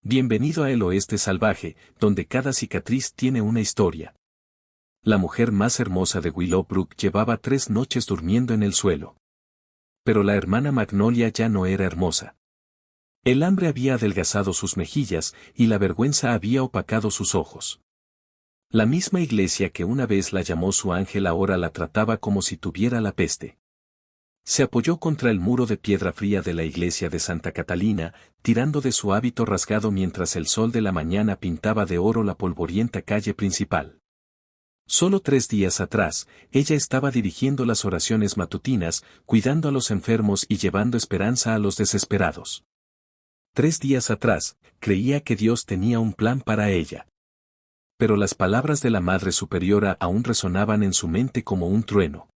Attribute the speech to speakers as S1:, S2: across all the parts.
S1: Bienvenido a El Oeste Salvaje, donde cada cicatriz tiene una historia. La mujer más hermosa de Willowbrook llevaba 3 noches durmiendo en el suelo. Pero la hermana Magnolia ya no era hermosa. El hambre había adelgazado sus mejillas y la vergüenza había opacado sus ojos. La misma iglesia que una vez la llamó su ángel ahora la trataba como si tuviera la peste. Se apoyó contra el muro de piedra fría de la iglesia de Santa Catalina, tirando de su hábito rasgado mientras el sol de la mañana pintaba de oro la polvorienta calle principal. Solo 3 días atrás, ella estaba dirigiendo las oraciones matutinas, cuidando a los enfermos y llevando esperanza a los desesperados. 3 días atrás, creía que Dios tenía un plan para ella. Pero las palabras de la Madre Superiora aún resonaban en su mente como un trueno.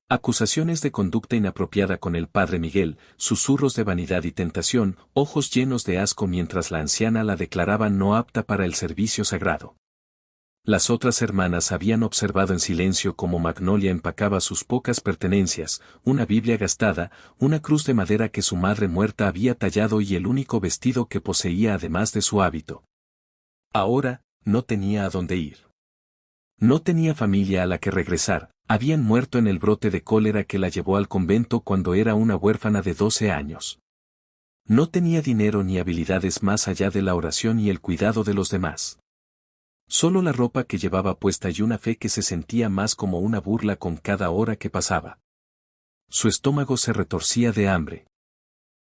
S1: Acusaciones de conducta inapropiada con el Padre Miguel, susurros de vanidad y tentación, ojos llenos de asco mientras la anciana la declaraba no apta para el servicio sagrado. Las otras hermanas habían observado en silencio cómo Magnolia empacaba sus pocas pertenencias, una Biblia gastada, una cruz de madera que su madre muerta había tallado y el único vestido que poseía además de su hábito. Ahora, no tenía a dónde ir. No tenía familia a la que regresar, habían muerto en el brote de cólera que la llevó al convento cuando era una huérfana de 12 años. No tenía dinero ni habilidades más allá de la oración y el cuidado de los demás. Solo la ropa que llevaba puesta y una fe que se sentía más como una burla con cada hora que pasaba. Su estómago se retorcía de hambre.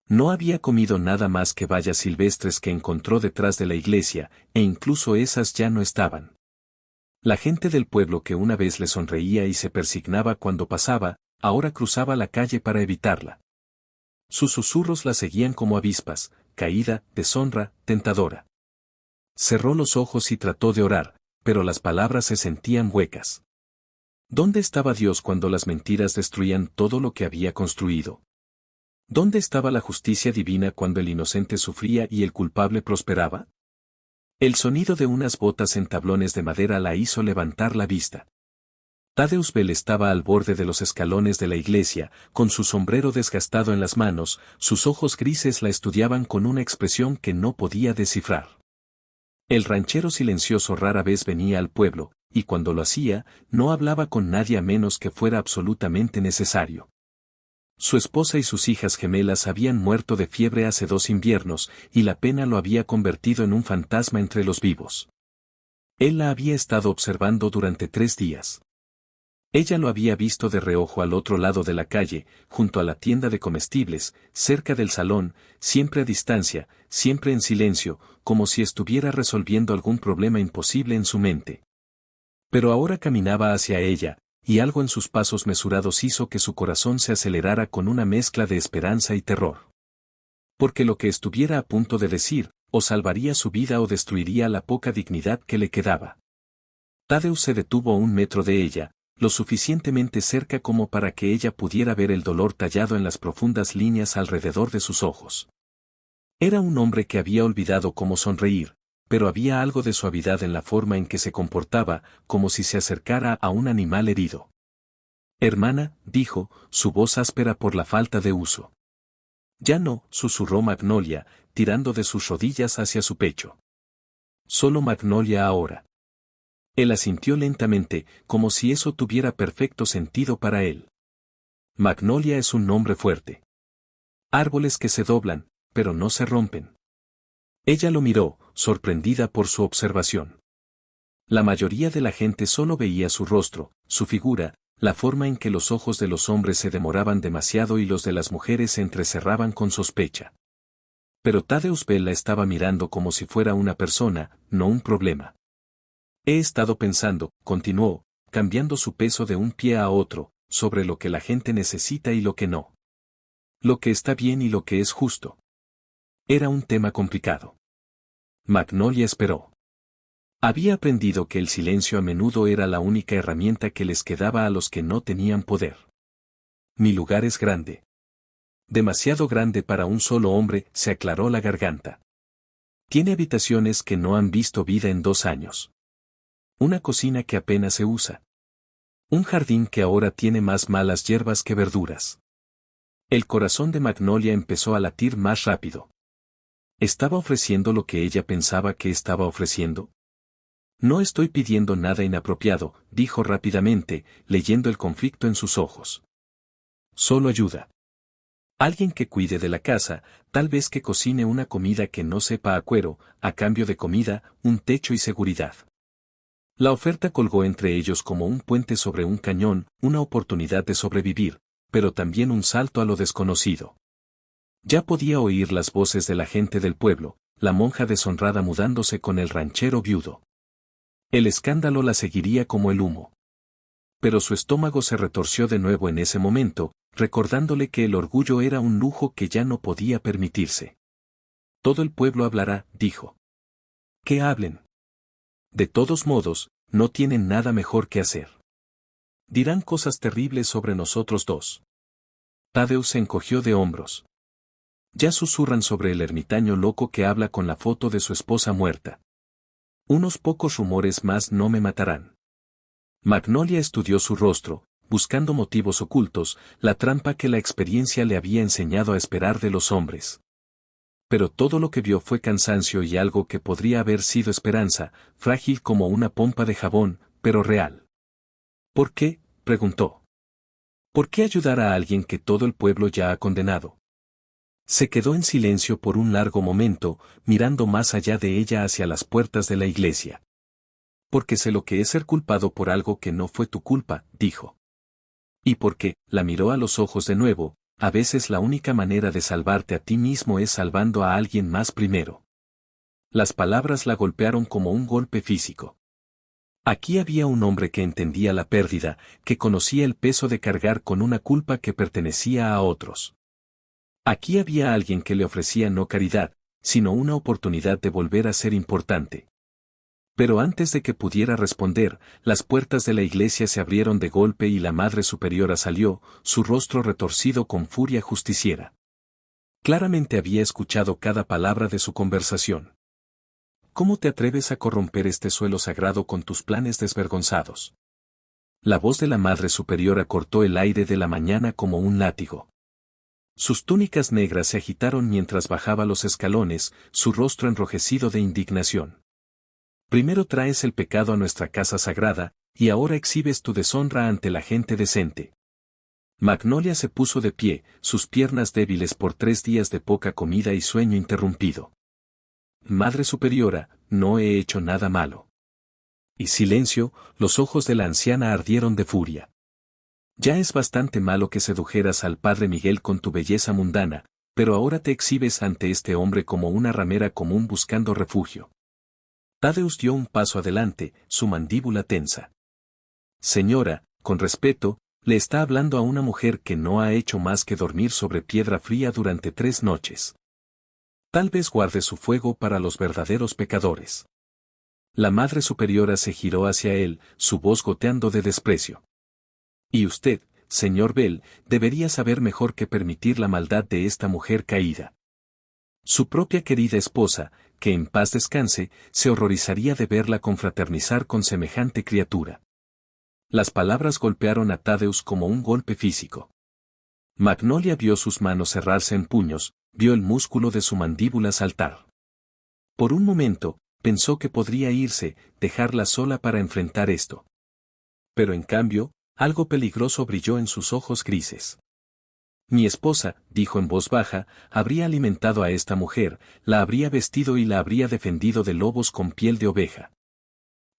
S1: No había comido nada más que bayas silvestres que encontró detrás de la iglesia, e incluso esas ya no estaban. La gente del pueblo que una vez le sonreía y se persignaba cuando pasaba, ahora cruzaba la calle para evitarla. Sus susurros la seguían como avispas, caída, deshonra, tentadora. Cerró los ojos y trató de orar, pero las palabras se sentían huecas. ¿Dónde estaba Dios cuando las mentiras destruían todo lo que había construido? ¿Dónde estaba la justicia divina cuando el inocente sufría y el culpable prosperaba? El sonido de unas botas en tablones de madera la hizo levantar la vista. Thaddeus Bell estaba al borde de los escalones de la iglesia, con su sombrero desgastado en las manos, sus ojos grises la estudiaban con una expresión que no podía descifrar. El ranchero silencioso rara vez venía al pueblo, y cuando lo hacía, no hablaba con nadie a menos que fuera absolutamente necesario. Su esposa y sus hijas gemelas habían muerto de fiebre hace 2 inviernos, y la pena lo había convertido en un fantasma entre los vivos. Él la había estado observando durante 3 días. Ella lo había visto de reojo al otro lado de la calle, junto a la tienda de comestibles, cerca del salón, siempre a distancia, siempre en silencio, como si estuviera resolviendo algún problema imposible en su mente. Pero ahora caminaba hacia ella, y algo en sus pasos mesurados hizo que su corazón se acelerara con una mezcla de esperanza y terror. Porque lo que estuviera a punto de decir, o salvaría su vida o destruiría la poca dignidad que le quedaba. Thaddeus se detuvo a 1 metro de ella, lo suficientemente cerca como para que ella pudiera ver el dolor tallado en las profundas líneas alrededor de sus ojos. Era un hombre que había olvidado cómo sonreír, pero había algo de suavidad en la forma en que se comportaba, como si se acercara a un animal herido. «Hermana», dijo, su voz áspera por la falta de uso. «Ya no», susurró Magnolia, tirando de sus rodillas hacia su pecho. «Solo Magnolia ahora». Él asintió lentamente, como si eso tuviera perfecto sentido para él. Magnolia es un nombre fuerte. Árboles que se doblan, pero no se rompen. Ella lo miró, sorprendida por su observación. La mayoría de la gente solo veía su rostro, su figura, la forma en que los ojos de los hombres se demoraban demasiado y los de las mujeres se entrecerraban con sospecha. Pero Thaddeus Bell la estaba mirando como si fuera una persona, no un problema. He estado pensando, continuó, cambiando su peso de un pie a otro, sobre lo que la gente necesita y lo que no. Lo que está bien y lo que es justo. Era un tema complicado. Magnolia esperó. Había aprendido que el silencio a menudo era la única herramienta que les quedaba a los que no tenían poder. Mi lugar es grande. Demasiado grande para un solo hombre, se aclaró la garganta. Tiene habitaciones que no han visto vida en 2 años. Una cocina que apenas se usa. Un jardín que ahora tiene más malas hierbas que verduras. El corazón de Magnolia empezó a latir más rápido. ¿Estaba ofreciendo lo que ella pensaba que estaba ofreciendo? No estoy pidiendo nada inapropiado, dijo rápidamente, leyendo el conflicto en sus ojos. Solo ayuda. Alguien que cuide de la casa, tal vez que cocine una comida que no sepa a cuero, a cambio de comida, un techo y seguridad. La oferta colgó entre ellos como un puente sobre un cañón, una oportunidad de sobrevivir, pero también un salto a lo desconocido. Ya podía oír las voces de la gente del pueblo, la monja deshonrada mudándose con el ranchero viudo. El escándalo la seguiría como el humo. Pero su estómago se retorció de nuevo en ese momento, recordándole que el orgullo era un lujo que ya no podía permitirse. Todo el pueblo hablará, dijo. Que hablen. De todos modos, no tienen nada mejor que hacer. Dirán cosas terribles sobre nosotros dos. Tadeusz se encogió de hombros. Ya susurran sobre el ermitaño loco que habla con la foto de su esposa muerta. Unos pocos rumores más no me matarán. Magnolia estudió su rostro, buscando motivos ocultos, la trampa que la experiencia le había enseñado a esperar de los hombres. Pero todo lo que vio fue cansancio y algo que podría haber sido esperanza, frágil como una pompa de jabón, pero real. ¿Por qué?, preguntó. ¿Por qué ayudar a alguien que todo el pueblo ya ha condenado? Se quedó en silencio por un largo momento, mirando más allá de ella hacia las puertas de la iglesia. Porque sé lo que es ser culpado por algo que no fue tu culpa, dijo. Y porque, la miró a los ojos de nuevo, a veces la única manera de salvarte a ti mismo es salvando a alguien más primero. Las palabras la golpearon como un golpe físico. Aquí había un hombre que entendía la pérdida, que conocía el peso de cargar con una culpa que pertenecía a otros. Aquí había alguien que le ofrecía no caridad, sino una oportunidad de volver a ser importante. Pero antes de que pudiera responder, las puertas de la iglesia se abrieron de golpe y la Madre Superiora salió, su rostro retorcido con furia justiciera. Claramente había escuchado cada palabra de su conversación. ¿Cómo te atreves a corromper este suelo sagrado con tus planes desvergonzados? La voz de la Madre Superiora cortó el aire de la mañana como un látigo. Sus túnicas negras se agitaron mientras bajaba los escalones, su rostro enrojecido de indignación. Primero traes el pecado a nuestra casa sagrada, y ahora exhibes tu deshonra ante la gente decente. Magnolia se puso de pie, sus piernas débiles por 3 días de poca comida y sueño interrumpido. Madre Superiora, no he hecho nada malo. Y silencio, los ojos de la anciana ardieron de furia. Ya es bastante malo que sedujeras al padre Miguel con tu belleza mundana, pero ahora te exhibes ante este hombre como una ramera común buscando refugio. Tadeusz dio un paso adelante, su mandíbula tensa. Señora, con respeto, le está hablando a una mujer que no ha hecho más que dormir sobre piedra fría durante 3 noches. Tal vez guarde su fuego para los verdaderos pecadores. La Madre Superiora se giró hacia él, su voz goteando de desprecio. Y usted, señor Bell, debería saber mejor que permitir la maldad de esta mujer caída. Su propia querida esposa, que en paz descanse, se horrorizaría de verla confraternizar con semejante criatura. Las palabras golpearon a Tadeusz como un golpe físico. Magnolia vio sus manos cerrarse en puños, vio el músculo de su mandíbula saltar. Por un momento, pensó que podría irse, dejarla sola para enfrentar esto. Pero en cambio, algo peligroso brilló en sus ojos grises. Mi esposa, dijo en voz baja, habría alimentado a esta mujer, la habría vestido y la habría defendido de lobos con piel de oveja.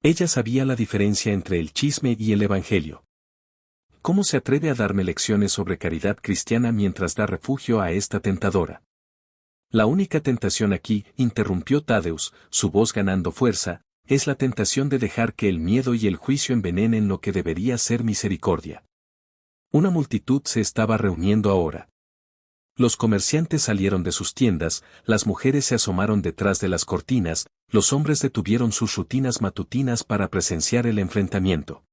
S1: Ella sabía la diferencia entre el chisme y el evangelio. ¿Cómo se atreve a darme lecciones sobre caridad cristiana mientras da refugio a esta tentadora? La única tentación aquí, interrumpió Tadeusz, su voz ganando fuerza, es la tentación de dejar que el miedo y el juicio envenenen lo que debería ser misericordia. Una multitud se estaba reuniendo ahora. Los comerciantes salieron de sus tiendas, las mujeres se asomaron detrás de las cortinas, los hombres detuvieron sus rutinas matutinas para presenciar el enfrentamiento.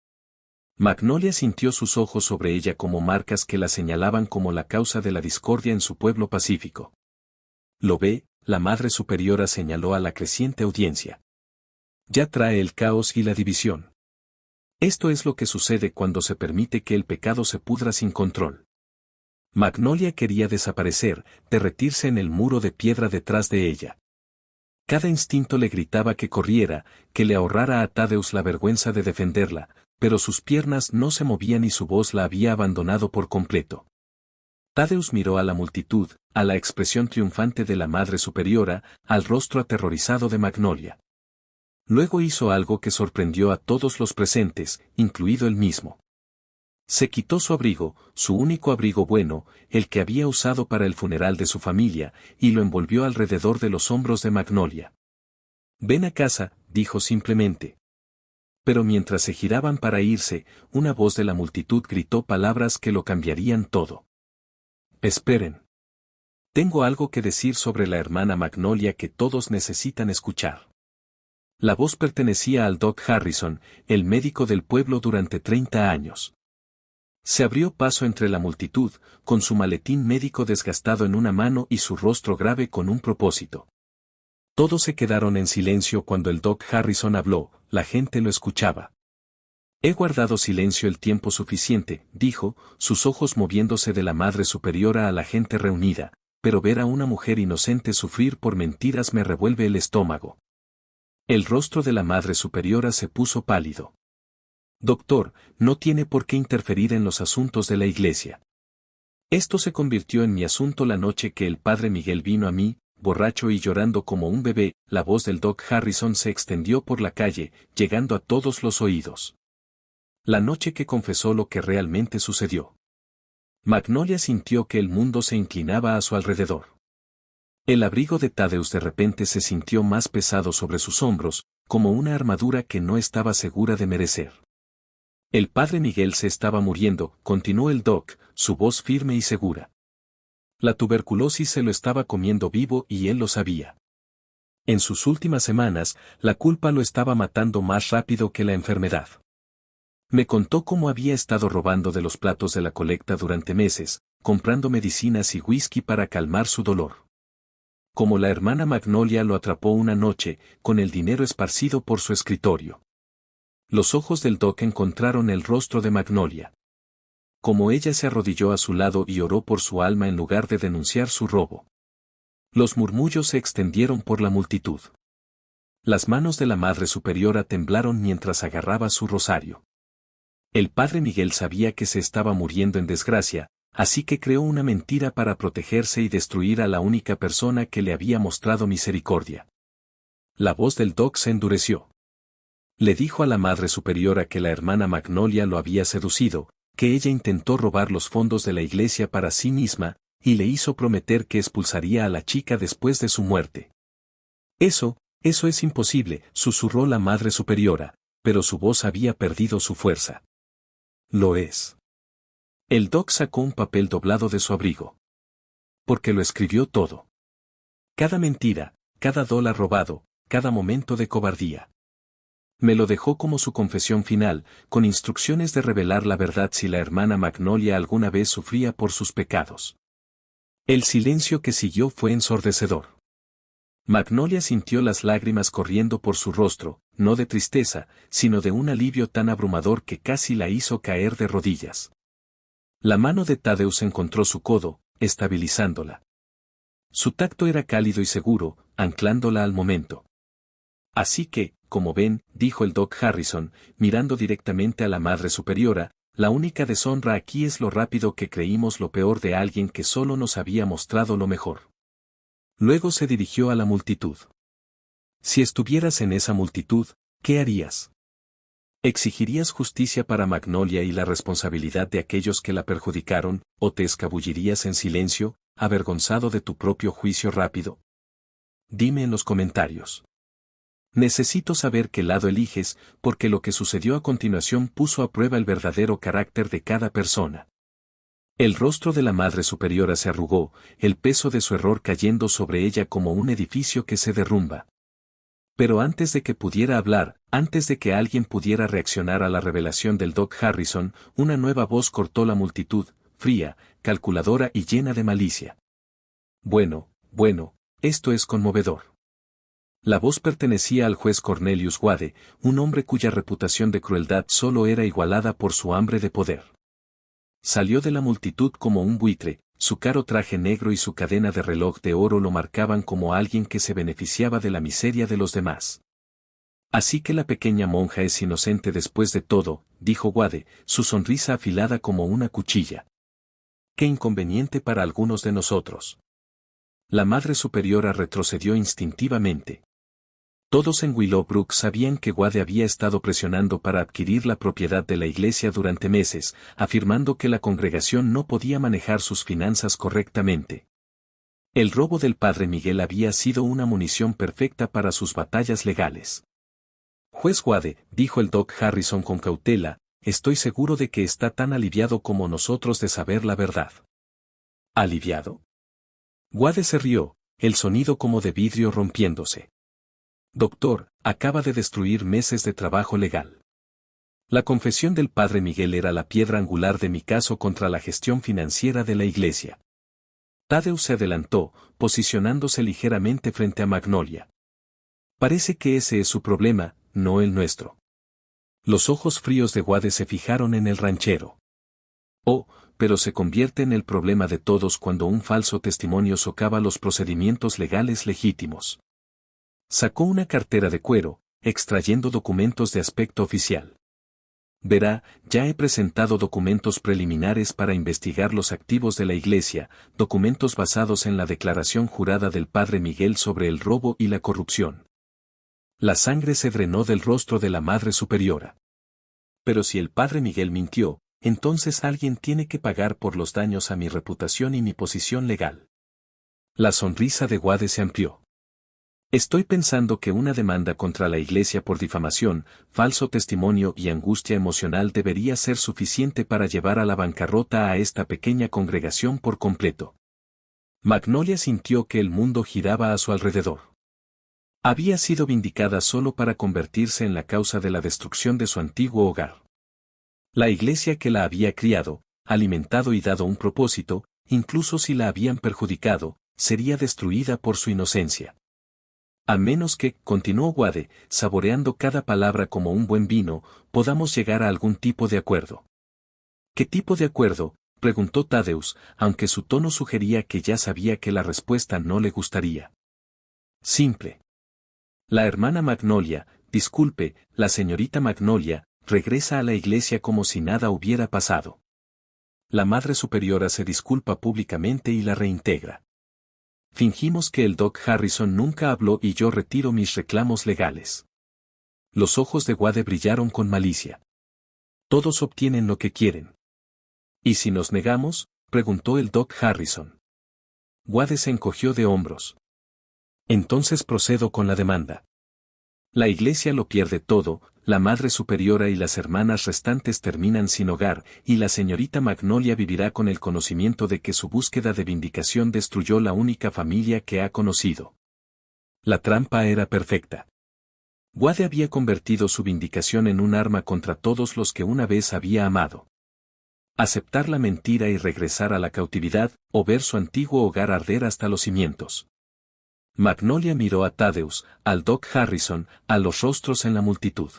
S1: Magnolia sintió sus ojos sobre ella como marcas que la señalaban como la causa de la discordia en su pueblo pacífico. Lo ve, la Madre Superiora señaló a la creciente audiencia. Ya trae el caos y la división. Esto es lo que sucede cuando se permite que el pecado se pudra sin control. Magnolia quería desaparecer, derretirse en el muro de piedra detrás de ella. Cada instinto le gritaba que corriera, que le ahorrara a Thaddeus la vergüenza de defenderla, pero sus piernas no se movían y su voz la había abandonado por completo. Thaddeus miró a la multitud, a la expresión triunfante de la Madre Superiora, al rostro aterrorizado de Magnolia. Luego hizo algo que sorprendió a todos los presentes, incluido él mismo. Se quitó su abrigo, su único abrigo bueno, el que había usado para el funeral de su familia, y lo envolvió alrededor de los hombros de Magnolia. «Ven a casa», dijo simplemente. Pero mientras se giraban para irse, una voz de la multitud gritó palabras que lo cambiarían todo. «Esperen. Tengo algo que decir sobre la hermana Magnolia que todos necesitan escuchar». La voz pertenecía al Doc Harrison, el médico del pueblo durante 30 años. Se abrió paso entre la multitud, con su maletín médico desgastado en una mano y su rostro grave con un propósito. Todos se quedaron en silencio cuando el Doc Harrison habló, la gente lo escuchaba. «He guardado silencio el tiempo suficiente», dijo, sus ojos moviéndose de la Madre Superiora a la gente reunida, «pero ver a una mujer inocente sufrir por mentiras me revuelve el estómago». El rostro de la Madre Superiora se puso pálido. «Doctor, no tiene por qué interferir en los asuntos de la Iglesia. Esto se convirtió en mi asunto la noche que el Padre Miguel vino a mí, borracho y llorando como un bebé». La voz del Doc Harrison se extendió por la calle, llegando a todos los oídos. La noche que confesó lo que realmente sucedió. Magnolia sintió que el mundo se inclinaba a su alrededor. El abrigo de Thaddeus de repente se sintió más pesado sobre sus hombros, como una armadura que no estaba segura de merecer. «El Padre Miguel se estaba muriendo», continuó el Doc, su voz firme y segura. «La tuberculosis se lo estaba comiendo vivo y él lo sabía. En sus últimas semanas, la culpa lo estaba matando más rápido que la enfermedad. Me contó cómo había estado robando de los platos de la colecta durante meses, comprando medicinas y whisky para calmar su dolor. Como la hermana Magnolia lo atrapó una noche, con el dinero esparcido por su escritorio». Los ojos del Doc encontraron el rostro de Magnolia. Como ella se arrodilló a su lado y oró por su alma en lugar de denunciar su robo. Los murmullos se extendieron por la multitud. Las manos de la Madre Superiora temblaron mientras agarraba su rosario. El Padre Miguel sabía que se estaba muriendo en desgracia, así que creó una mentira para protegerse y destruir a la única persona que le había mostrado misericordia. La voz del Doc se endureció. Le dijo a la Madre Superiora que la hermana Magnolia lo había seducido, que ella intentó robar los fondos de la iglesia para sí misma, y le hizo prometer que expulsaría a la chica después de su muerte. Eso es imposible», susurró la Madre Superiora, pero su voz había perdido su fuerza. «Lo es». El Doc sacó un papel doblado de su abrigo. «Porque lo escribió todo. Cada mentira, cada dólar robado, cada momento de cobardía. Me lo dejó como su confesión final, con instrucciones de revelar la verdad si la hermana Magnolia alguna vez sufría por sus pecados». El silencio que siguió fue ensordecedor. Magnolia sintió las lágrimas corriendo por su rostro, no de tristeza, sino de un alivio tan abrumador que casi la hizo caer de rodillas. La mano de Thaddeus encontró su codo, estabilizándola. Su tacto era cálido y seguro, anclándola al momento. «Así que, como ven», dijo el Doc Harrison, mirando directamente a la Madre Superiora, «la única deshonra aquí es lo rápido que creímos lo peor de alguien que solo nos había mostrado lo mejor». Luego se dirigió a la multitud. «Si estuvieras en esa multitud, ¿qué harías? ¿Exigirías justicia para Magnolia y la responsabilidad de aquellos que la perjudicaron, o te escabullirías en silencio, avergonzado de tu propio juicio rápido? Dime en los comentarios. Necesito saber qué lado eliges, porque lo que sucedió a continuación puso a prueba el verdadero carácter de cada persona». El rostro de la Madre Superiora se arrugó, el peso de su error cayendo sobre ella como un edificio que se derrumba. Pero antes de que pudiera hablar, antes de que alguien pudiera reaccionar a la revelación del Doc Harrison, una nueva voz cortó la multitud, fría, calculadora y llena de malicia. Bueno, esto es conmovedor». La voz pertenecía al juez Cornelius Wade, un hombre cuya reputación de crueldad solo era igualada por su hambre de poder. Salió de la multitud como un buitre, Su caro traje negro y su cadena de reloj de oro lo marcaban como alguien que se beneficiaba de la miseria de los demás. Así que la pequeña monja es inocente después de todo, dijo Wade, su sonrisa afilada como una cuchilla. Qué inconveniente para algunos de nosotros. La Madre Superiora retrocedió instintivamente. Todos en Willowbrook sabían que Wade había estado presionando para adquirir la propiedad de la iglesia durante meses, afirmando que la congregación no podía manejar sus finanzas correctamente. El robo del padre Miguel había sido una munición perfecta para sus batallas legales. Juez Wade, dijo el Doc Harrison con cautela, estoy seguro de que está tan aliviado como nosotros de saber la verdad. ¿Aliviado? Wade se rió, el sonido como de vidrio rompiéndose. Doctor, acaba de destruir meses de trabajo legal. La confesión del padre Miguel era la piedra angular de mi caso contra la gestión financiera de la iglesia. Thaddeus se adelantó, posicionándose ligeramente frente a Magnolia. Parece que ese es su problema, no el nuestro. Los ojos fríos de Wade se fijaron en el ranchero. Oh, pero se convierte en el problema de todos cuando un falso testimonio socava los procedimientos legales legítimos. Sacó una cartera de cuero, extrayendo documentos de aspecto oficial. Verá, ya he presentado documentos preliminares para investigar los activos de la iglesia, documentos basados en la declaración jurada del padre Miguel sobre el robo y la corrupción. La sangre se drenó del rostro de la Madre Superiora. Pero si el padre Miguel mintió, entonces alguien tiene que pagar por los daños a mi reputación y mi posición legal. La sonrisa de Wade se amplió. Estoy pensando que una demanda contra la iglesia por difamación, falso testimonio y angustia emocional debería ser suficiente para llevar a la bancarrota a esta pequeña congregación por completo. Magnolia sintió que el mundo giraba a su alrededor. Había sido vindicada solo para convertirse en la causa de la destrucción de su antiguo hogar. La iglesia que la había criado, alimentado y dado un propósito, incluso si la habían perjudicado, sería destruida por su inocencia. A menos que, continuó Wade, saboreando cada palabra como un buen vino, podamos llegar a algún tipo de acuerdo. ¿Qué tipo de acuerdo?, preguntó Thaddeus, aunque su tono sugería que ya sabía que la respuesta no le gustaría. Simple. La hermana Magnolia, disculpe, la señorita Magnolia, regresa a la iglesia como si nada hubiera pasado. La Madre Superiora se disculpa públicamente y la reintegra. Fingimos que el Doc Harrison nunca habló y yo retiro mis reclamos legales. Los ojos de Wade brillaron con malicia. Todos obtienen lo que quieren. ¿Y si nos negamos?, preguntó el Doc Harrison. Wade se encogió de hombros. Entonces procedo con la demanda. La iglesia lo pierde todo, la Madre Superiora y las hermanas restantes terminan sin hogar, y la señorita Magnolia vivirá con el conocimiento de que su búsqueda de vindicación destruyó la única familia que ha conocido. La trampa era perfecta. Wade había convertido su vindicación en un arma contra todos los que una vez había amado. Aceptar la mentira y regresar a la cautividad, o ver su antiguo hogar arder hasta los cimientos. Magnolia miró a Thaddeus, al Doc Harrison, a los rostros en la multitud.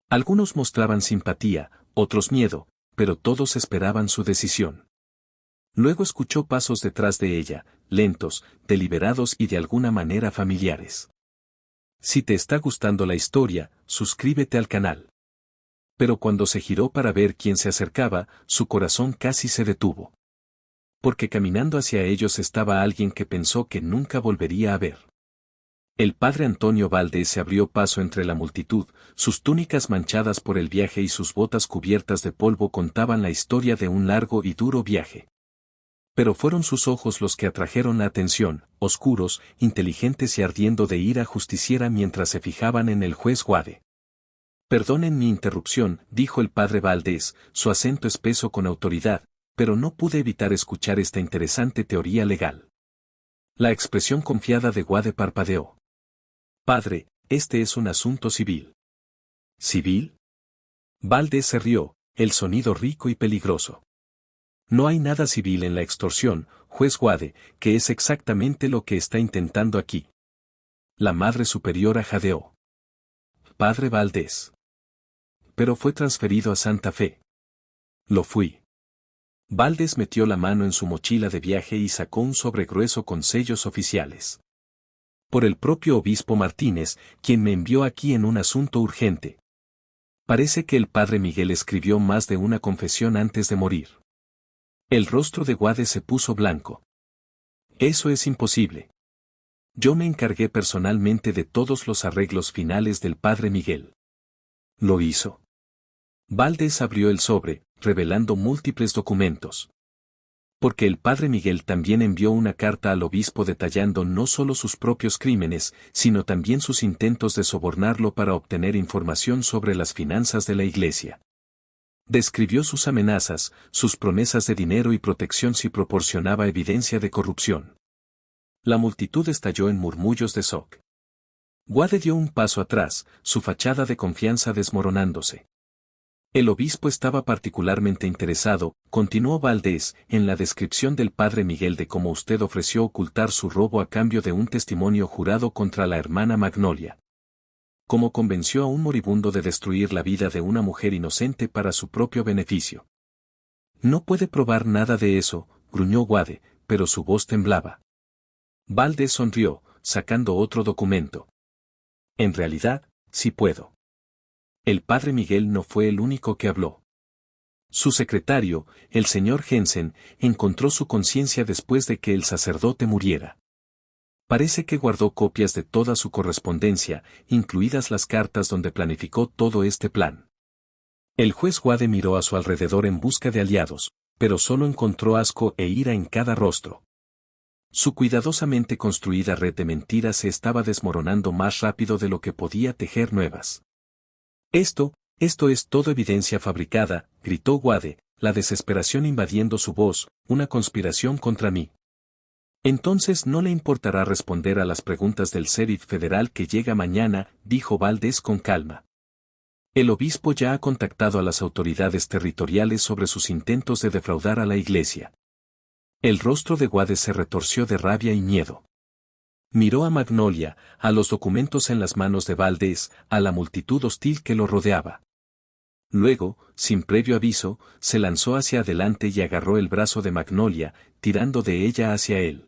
S1: Algunos mostraban simpatía, otros miedo, pero todos esperaban su decisión. Luego escuchó pasos detrás de ella, lentos, deliberados y de alguna manera familiares. Si te está gustando la historia, suscríbete al canal. Pero cuando se giró para ver quién se acercaba, su corazón casi se detuvo. Porque caminando hacia ellos estaba alguien que pensó que nunca volvería a ver. El padre Antonio Valdés se abrió paso entre la multitud, sus túnicas manchadas por el viaje y sus botas cubiertas de polvo contaban la historia de un largo y duro viaje. Pero fueron sus ojos los que atrajeron la atención, oscuros, inteligentes y ardiendo de ira justiciera mientras se fijaban en el juez Wade. Perdonen mi interrupción, dijo el padre Valdés, su acento espeso con autoridad, pero no pude evitar escuchar esta interesante teoría legal. La expresión confiada de Wade parpadeó. Padre, este es un asunto civil. ¿Civil? Valdés se rió, el sonido rico y peligroso. No hay nada civil en la extorsión, juez Wade, que es exactamente lo que está intentando aquí. La Madre Superiora jadeó. Padre Valdés. Pero fue transferido a Santa Fe. Lo fui. Valdés metió la mano en su mochila de viaje y sacó un sobre grueso con sellos oficiales. Por el propio obispo Martínez, quien me envió aquí en un asunto urgente. Parece que el padre Miguel escribió más de una confesión antes de morir. El rostro de Wade se puso blanco. Eso es imposible. Yo me encargué personalmente de todos los arreglos finales del padre Miguel. ¿Lo hizo? Valdés abrió el sobre, revelando múltiples documentos. Porque el padre Miguel también envió una carta al obispo detallando no solo sus propios crímenes, sino también sus intentos de sobornarlo para obtener información sobre las finanzas de la iglesia. Describió sus amenazas, sus promesas de dinero y protección si proporcionaba evidencia de corrupción. La multitud estalló en murmullos de shock. Wade dio un paso atrás, su fachada de confianza desmoronándose. El obispo estaba particularmente interesado, continuó Valdés, en la descripción del padre Miguel de cómo usted ofreció ocultar su robo a cambio de un testimonio jurado contra la hermana Magnolia. Cómo convenció a un moribundo de destruir la vida de una mujer inocente para su propio beneficio. No puede probar nada de eso, gruñó Wade, pero su voz temblaba. Valdés sonrió, sacando otro documento. En realidad, sí puedo. El padre Miguel no fue el único que habló. Su secretario, el señor Jensen, encontró su conciencia después de que el sacerdote muriera. Parece que guardó copias de toda su correspondencia, incluidas las cartas donde planificó todo este plan. El juez Wade miró a su alrededor en busca de aliados, pero solo encontró asco e ira en cada rostro. Su cuidadosamente construida red de mentiras se estaba desmoronando más rápido de lo que podía tejer nuevas. Esto es todo evidencia fabricada, gritó Wade, la desesperación invadiendo su voz, una conspiración contra mí. Entonces no le importará responder a las preguntas del sheriff federal que llega mañana, dijo Valdés con calma. El obispo ya ha contactado a las autoridades territoriales sobre sus intentos de defraudar a la iglesia. El rostro de Wade se retorció de rabia y miedo. Miró a Magnolia, a los documentos en las manos de Valdés, a la multitud hostil que lo rodeaba. Luego, sin previo aviso, se lanzó hacia adelante y agarró el brazo de Magnolia, tirando de ella hacia él.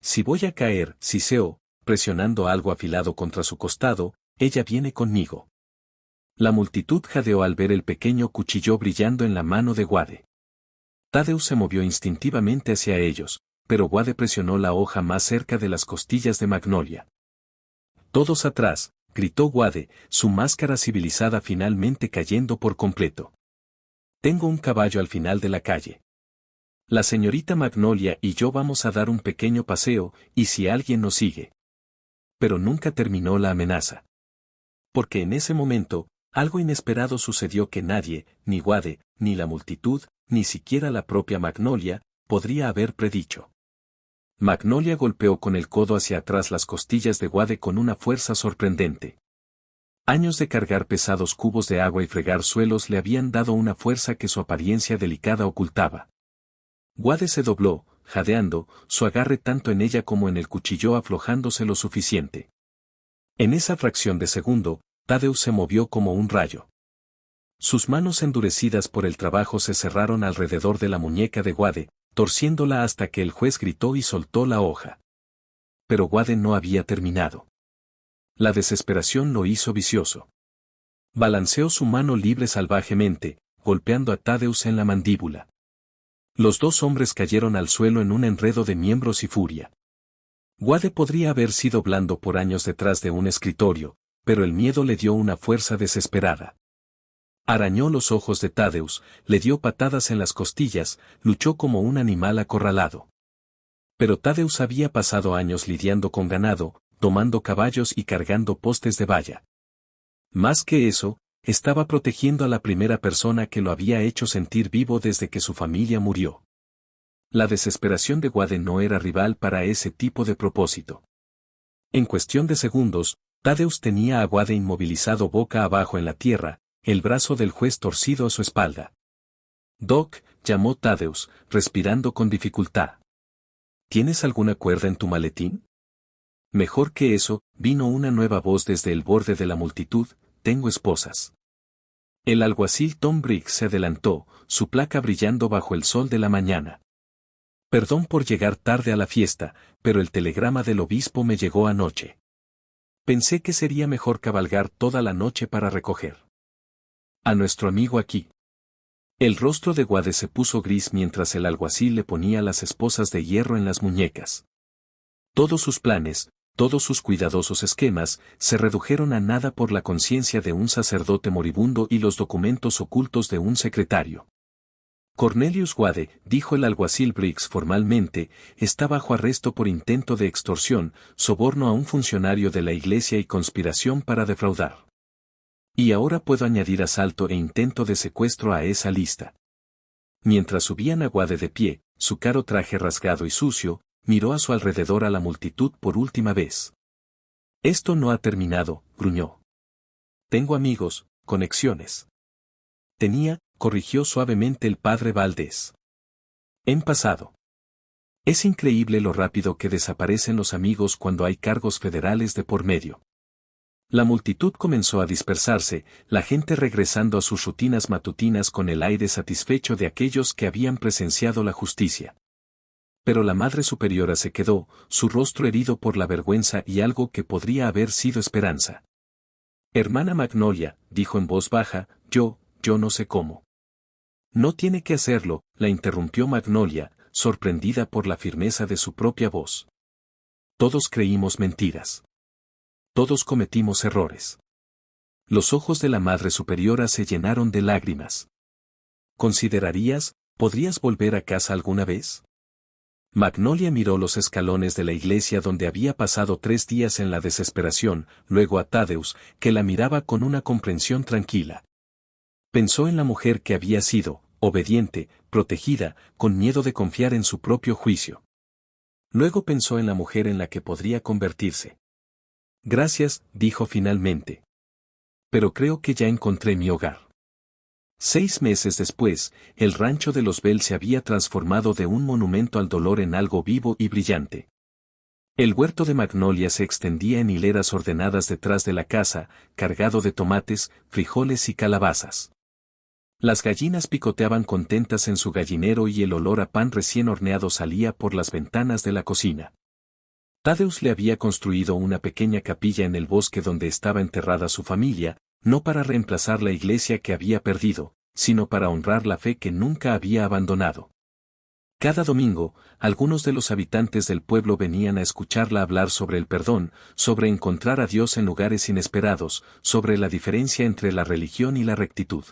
S1: Si voy a caer, siseó, presionando algo afilado contra su costado, ella viene conmigo. La multitud jadeó al ver el pequeño cuchillo brillando en la mano de Wade. Tadeusz se movió instintivamente hacia ellos, pero Wade presionó la hoja más cerca de las costillas de Magnolia. Todos atrás, gritó Wade, su máscara civilizada finalmente cayendo por completo. Tengo un caballo al final de la calle. La señorita Magnolia y yo vamos a dar un pequeño paseo, y si alguien nos sigue. Pero nunca terminó la amenaza. Porque en ese momento, algo inesperado sucedió que nadie, ni Wade, ni la multitud, ni siquiera la propia Magnolia, podría haber predicho. Magnolia golpeó con el codo hacia atrás las costillas de Wade con una fuerza sorprendente. Años de cargar pesados cubos de agua y fregar suelos le habían dado una fuerza que su apariencia delicada ocultaba. Wade se dobló, jadeando, su agarre tanto en ella como en el cuchillo aflojándose lo suficiente. En esa fracción de segundo, Tadeusz se movió como un rayo. Sus manos endurecidas por el trabajo se cerraron alrededor de la muñeca de Wade, torciéndola hasta que el juez gritó y soltó la hoja. Pero Wade no había terminado. La desesperación lo hizo vicioso. Balanceó su mano libre salvajemente, golpeando a Tadeusz en la mandíbula. Los dos hombres cayeron al suelo en un enredo de miembros y furia. Wade podría haber sido blando por años detrás de un escritorio, pero el miedo le dio una fuerza desesperada. Arañó los ojos de Tadeusz, le dio patadas en las costillas, luchó como un animal acorralado. Pero Tadeusz había pasado años lidiando con ganado, tomando caballos y cargando postes de valla. Más que eso, estaba protegiendo a la primera persona que lo había hecho sentir vivo desde que su familia murió. La desesperación de Wade no era rival para ese tipo de propósito. En cuestión de segundos, Tadeusz tenía a Wade inmovilizado boca abajo en la tierra, el brazo del juez torcido a su espalda. Doc, llamó Tadeusz, respirando con dificultad. ¿Tienes alguna cuerda en tu maletín? Mejor que eso, vino una nueva voz desde el borde de la multitud, tengo esposas. El alguacil Tom Briggs se adelantó, su placa brillando bajo el sol de la mañana. Perdón por llegar tarde a la fiesta, pero el telegrama del obispo me llegó anoche. Pensé que sería mejor cabalgar toda la noche para recoger a nuestro amigo aquí. El rostro de Wade se puso gris mientras el alguacil le ponía las esposas de hierro en las muñecas. Todos sus planes, todos sus cuidadosos esquemas, se redujeron a nada por la conciencia de un sacerdote moribundo y los documentos ocultos de un secretario. Cornelius Wade, dijo el alguacil Briggs formalmente, está bajo arresto por intento de extorsión, soborno a un funcionario de la iglesia y conspiración para defraudar. Y ahora puedo añadir asalto e intento de secuestro a esa lista. Mientras subían a Wade de pie, su caro traje rasgado y sucio, miró a su alrededor a la multitud por última vez. Esto no ha terminado, gruñó. Tengo amigos, conexiones. Tenía, corrigió suavemente el padre Valdés. En pasado. Es increíble lo rápido que desaparecen los amigos cuando hay cargos federales de por medio. La multitud comenzó a dispersarse, la gente regresando a sus rutinas matutinas con el aire satisfecho de aquellos que habían presenciado la justicia. Pero la Madre Superiora se quedó, su rostro herido por la vergüenza y algo que podría haber sido esperanza. Hermana Magnolia, dijo en voz baja, yo no sé cómo. No tiene que hacerlo, la interrumpió Magnolia, sorprendida por la firmeza de su propia voz. Todos creímos mentiras. Todos cometimos errores. Los ojos de la Madre Superiora se llenaron de lágrimas. ¿Podrías volver a casa alguna vez? Magnolia miró los escalones de la iglesia donde había pasado 3 días en la desesperación, luego a Thaddeus, que la miraba con una comprensión tranquila. Pensó en la mujer que había sido, obediente, protegida, con miedo de confiar en su propio juicio. Luego pensó en la mujer en la que podría convertirse. Gracias, dijo finalmente. Pero creo que ya encontré mi hogar. 6 meses después, el rancho de los Bell se había transformado de un monumento al dolor en algo vivo y brillante. El huerto de Magnolia se extendía en hileras ordenadas detrás de la casa, cargado de tomates, frijoles y calabazas. Las gallinas picoteaban contentas en su gallinero y el olor a pan recién horneado salía por las ventanas de la cocina. Thaddeus le había construido una pequeña capilla en el bosque donde estaba enterrada su familia, no para reemplazar la iglesia que había perdido, sino para honrar la fe que nunca había abandonado. Cada domingo, algunos de los habitantes del pueblo venían a escucharla hablar sobre el perdón, sobre encontrar a Dios en lugares inesperados, sobre la diferencia entre la religión y la rectitud.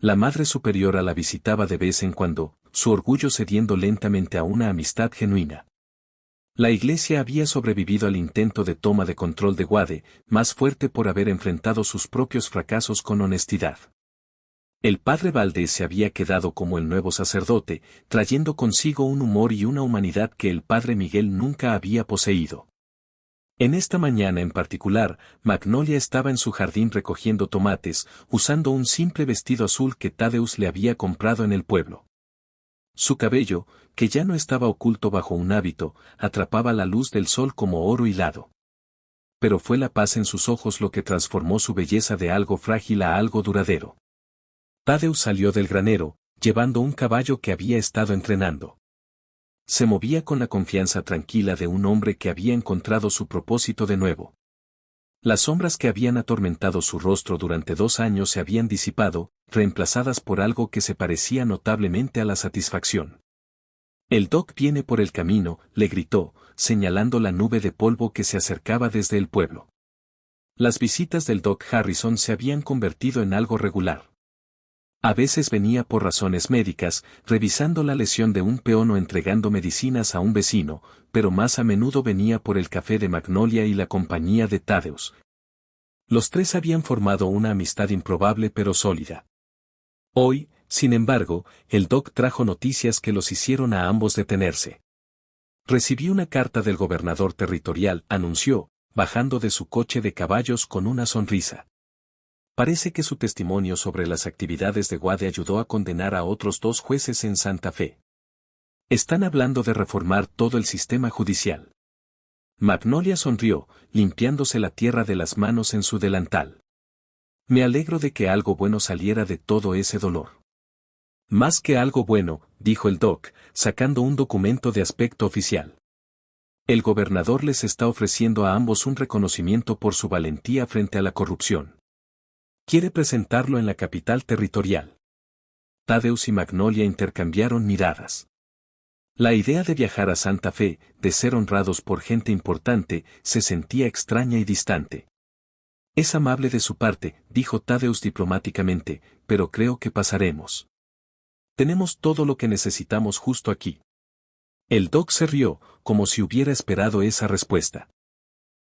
S1: La Madre Superiora la visitaba de vez en cuando, su orgullo cediendo lentamente a una amistad genuina. La iglesia había sobrevivido al intento de toma de control de Wade, más fuerte por haber enfrentado sus propios fracasos con honestidad. El padre Valdés se había quedado como el nuevo sacerdote, trayendo consigo un humor y una humanidad que el padre Miguel nunca había poseído. En esta mañana en particular, Magnolia estaba en su jardín recogiendo tomates, usando un simple vestido azul que Thaddeus le había comprado en el pueblo. Su cabello, que ya no estaba oculto bajo un hábito, atrapaba la luz del sol como oro hilado. Pero fue la paz en sus ojos lo que transformó su belleza de algo frágil a algo duradero. Thaddeus salió del granero, llevando un caballo que había estado entrenando. Se movía con la confianza tranquila de un hombre que había encontrado su propósito de nuevo. Las sombras que habían atormentado su rostro durante 2 años se habían disipado, reemplazadas por algo que se parecía notablemente a la satisfacción. El Doc viene por el camino, le gritó, señalando la nube de polvo que se acercaba desde el pueblo. Las visitas del Doc Harrison se habían convertido en algo regular. A veces venía por razones médicas, revisando la lesión de un peón o entregando medicinas a un vecino, pero más a menudo venía por el café de Magnolia y la compañía de Thaddeus. Los 3 habían formado una amistad improbable pero sólida. Hoy, sin embargo, el Doc trajo noticias que los hicieron a ambos detenerse. Recibí una carta del gobernador territorial, anunció, bajando de su coche de caballos con una sonrisa. Parece que su testimonio sobre las actividades de Wade ayudó a condenar a otros 2 jueces en Santa Fe. Están hablando de reformar todo el sistema judicial. Magnolia sonrió, limpiándose la tierra de las manos en su delantal. Me alegro de que algo bueno saliera de todo ese dolor. Más que algo bueno, dijo el Doc, sacando un documento de aspecto oficial. El gobernador les está ofreciendo a ambos un reconocimiento por su valentía frente a la corrupción. Quiere presentarlo en la capital territorial. Thaddeus y Magnolia intercambiaron miradas. La idea de viajar a Santa Fe, de ser honrados por gente importante, se sentía extraña y distante. Es amable de su parte, dijo Thaddeus diplomáticamente, pero creo que pasaremos. Tenemos todo lo que necesitamos justo aquí. El Doc se rió, como si hubiera esperado esa respuesta.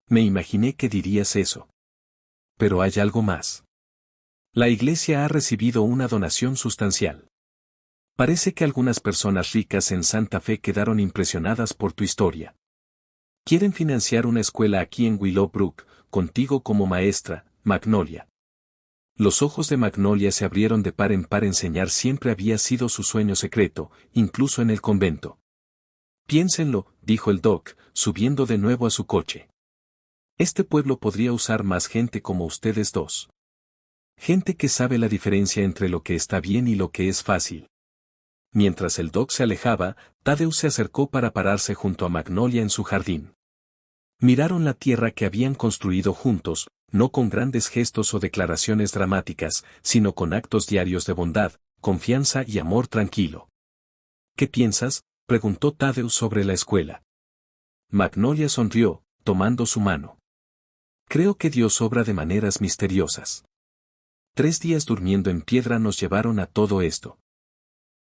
S1: Me imaginé que dirías eso. Pero hay algo más. La iglesia ha recibido una donación sustancial. Parece que algunas personas ricas en Santa Fe quedaron impresionadas por tu historia. Quieren financiar una escuela aquí en Willowbrook, contigo como maestra, Magnolia. Los ojos de Magnolia se abrieron de par en par. Enseñar siempre había sido su sueño secreto, incluso en el convento. Piénsenlo, dijo el Doc, subiendo de nuevo a su coche. Este pueblo podría usar más gente como ustedes dos. Gente que sabe la diferencia entre lo que está bien y lo que es fácil. Mientras el Doc se alejaba, Thaddeus se acercó para pararse junto a Magnolia en su jardín. Miraron la tierra que habían construido juntos, no con grandes gestos o declaraciones dramáticas, sino con actos diarios de bondad, confianza y amor tranquilo. ¿Qué piensas?, preguntó Thaddeus sobre la escuela. Magnolia sonrió, tomando su mano. Creo que Dios obra de maneras misteriosas. 3 días durmiendo en piedra nos llevaron a todo esto.